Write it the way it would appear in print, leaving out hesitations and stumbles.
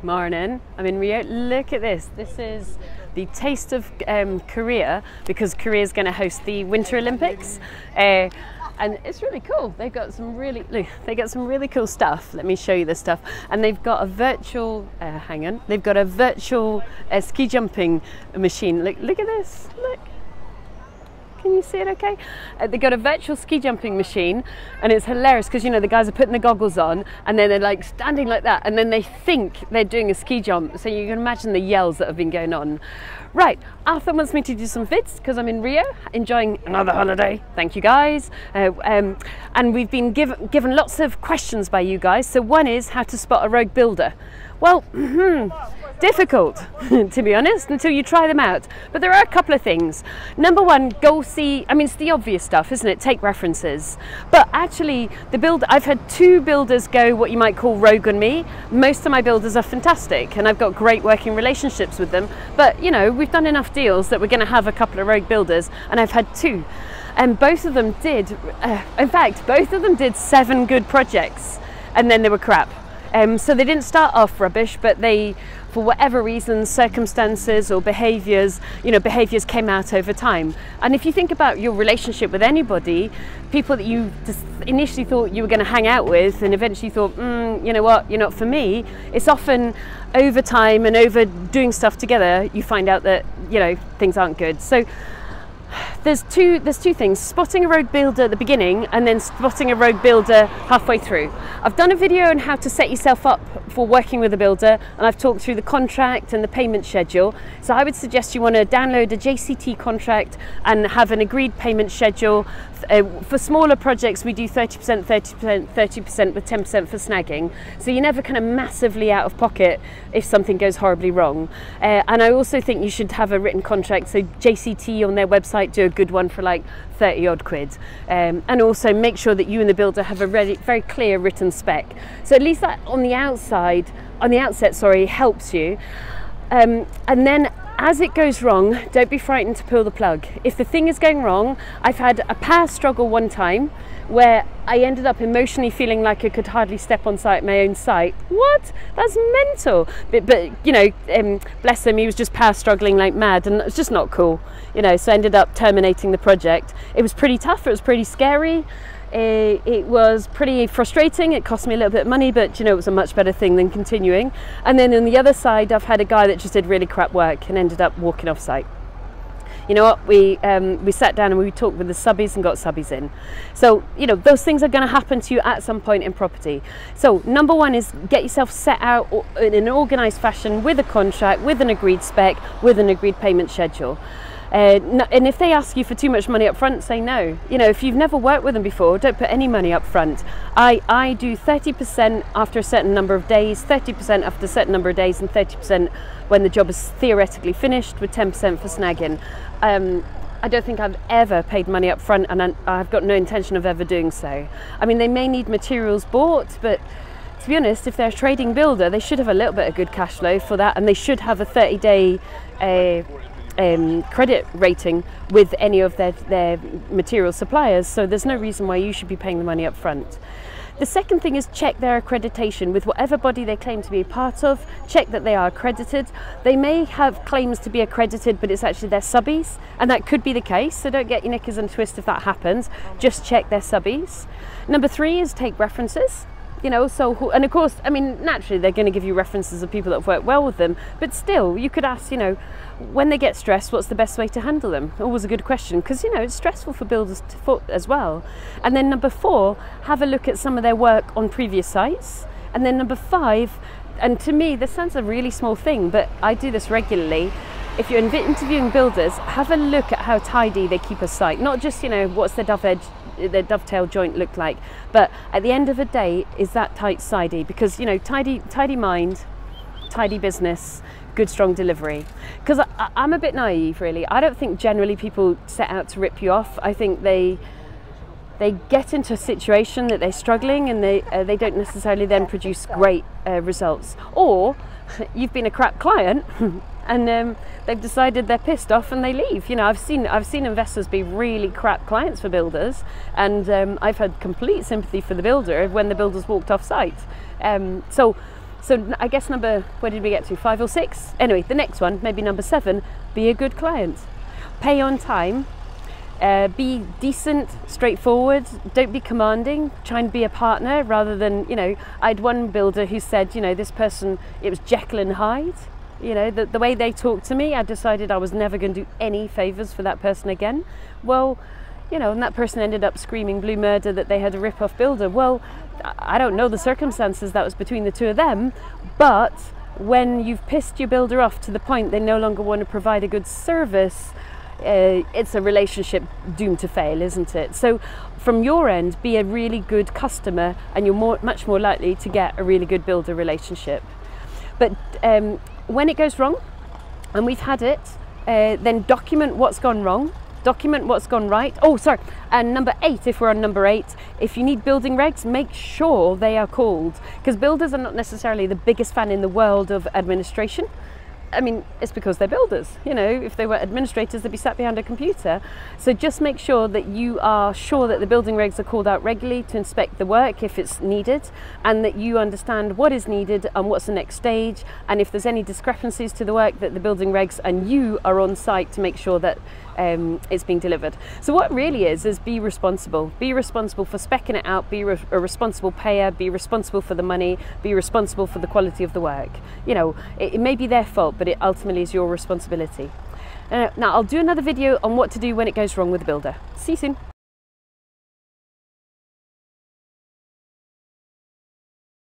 Morning, I'm in Rio. Look at this. This is the taste of Korea, because Korea is going to host the Winter Olympics. And it's really cool. They've got some really cool stuff. Let me show you this stuff. And they've got a virtual, they've got a virtual ski jumping machine. Look at this, look. Can you see it okay? They've got a virtual ski jumping machine, and it's hilarious because, you know, the guys are putting the goggles on and then they're like standing like that, and then they think they're doing a ski jump. So you can imagine the yells that have been going on. Right, Arthur wants me to do some vids because I'm in Rio enjoying another holiday. Thank you guys. And we've been given lots of questions by you guys. So one is how to spot a rogue builder. Well, difficult to be honest until you try them out, but there are a couple of things. Number one, go see, I mean, it's the obvious stuff, isn't it? Take references. But actually I've had 2 builders go what you might call rogue on me. Most of my builders are fantastic and I've got great working relationships with them, but you know, we've done enough deals that we're going to have a couple of rogue builders, and I've had 2, and both of them did in fact both of them did 7 good projects and then they were crap. So they didn't start off rubbish, but they, for whatever reasons, circumstances or behaviours, you know, behaviours came out over time. And if you think about your relationship with anybody, people that you just initially thought you were going to hang out with and eventually thought, you know what, you're not for me, it's often over time and over doing stuff together, you find out that, you know, things aren't good. So there's two things: spotting a rogue builder at the beginning and then spotting a rogue builder halfway through. I've done a video on how to set yourself up for working with a builder, and I've talked through the contract and the payment schedule. So I would suggest you want to download a JCT contract and have an agreed payment schedule. For smaller projects we do 30%, 30%, 30% with 10% for snagging, so you're never kind of massively out of pocket if something goes horribly wrong. And I also think you should have a written contract, so JCT on their website do a good one for like 30 odd quid, and also make sure that you and the builder have a very clear written spec, so at least that on the outset helps you. And then as it goes wrong, don't be frightened to pull the plug. If the thing is going wrong, I've had a power struggle one time where I ended up emotionally feeling like I could hardly step on site, my own site. What? That's mental. But you know, bless him, he was just power struggling like mad, and it's just not cool. You know, so I ended up terminating the project. It was pretty tough, it was pretty scary. It was pretty frustrating. It cost me a little bit of money, but you know, it was a much better thing than continuing. And then on the other side, I've had a guy that just did really crap work and ended up walking off site. You know what, we sat down and we talked with the subbies and got subbies in. So, you know, those things are going to happen to you at some point in property. So number one is get yourself set out in an organised fashion with a contract, with an agreed spec, with an agreed payment schedule. And if they ask you for too much money up front, say no. You know, if you've never worked with them before, don't put any money up front. I do 30% after a certain number of days, 30% after a certain number of days, and 30% when the job is theoretically finished, with 10% for snagging. I don't think I've ever paid money up front, and I've got no intention of ever doing so. I mean, they may need materials bought, but to be honest, if they're a trading builder, they should have a little bit of good cash flow for that, and they should have a 30-day credit rating with any of their material suppliers, so there's no reason why you should be paying the money up front. The second thing is check their accreditation with whatever body they claim to be a part of. Check that they are accredited. They may have claims to be accredited, but it's actually their subbies, and that could be the case, so don't get your knickers in a twist if that happens. Just check their subbies. Number 3 is take references. You know, so, and of course, I mean, naturally they're going to give you references of people that have worked well with them, but still, you could ask, you know, when they get stressed, what's the best way to handle them? Always a good question, because, you know, it's stressful for builders as well. And then number 4, have a look at some of their work on previous sites. And then number 5, and to me, this sounds a really small thing, but I do this regularly. If you're interviewing builders, have a look at how tidy they keep a site. Not just, you know, what's their dovetail joint look like, but at the end of the day, is that tight sidey? Because, you know, tidy mind, tidy business, good strong delivery. Because I'm a bit naive, really. I don't think generally people set out to rip you off. I think they get into a situation that they're struggling, and they don't necessarily then produce great results. Or you've been a crap client and they've decided they're pissed off and they leave. You know, I've seen investors be really crap clients for builders, and I've had complete sympathy for the builder when the builder's walked off site. So So I guess where did we get to? 5 or 6? Anyway, the next one, maybe number 7, be a good client. Pay on time, be decent, straightforward, don't be commanding, try and be a partner rather than, you know, I had one builder who said, you know, this person, it was Jekyll and Hyde. You know, the way they talked to me, I decided I was never going to do any favours for that person again. Well, you know, and that person ended up screaming blue murder that they had a rip-off builder. Well, I don't know the circumstances that was between the two of them, but when you've pissed your builder off to the point they no longer want to provide a good service, it's a relationship doomed to fail, isn't it? So from your end, be a really good customer and you're much more likely to get a really good builder relationship. But when it goes wrong, and we've had it, then document what's gone wrong, document what's gone right. Oh, sorry, and number 8, if we're on number 8, if you need building regs, make sure they are called, because builders are not necessarily the biggest fan in the world of administration. I mean, it's because they're builders. You know, if they were administrators, they'd be sat behind a computer. So just make sure that you are sure that the building regs are called out regularly to inspect the work if it's needed, and that you understand what is needed and what's the next stage, and if there's any discrepancies to the work, that the building regs and you are on site to make sure that it's being delivered. So what really is be responsible. Be responsible for speccing it out, be a responsible payer, be responsible for the money, be responsible for the quality of the work. You know, it may be their fault, but it ultimately is your responsibility. Now I'll do another video on what to do when it goes wrong with the builder. See you soon.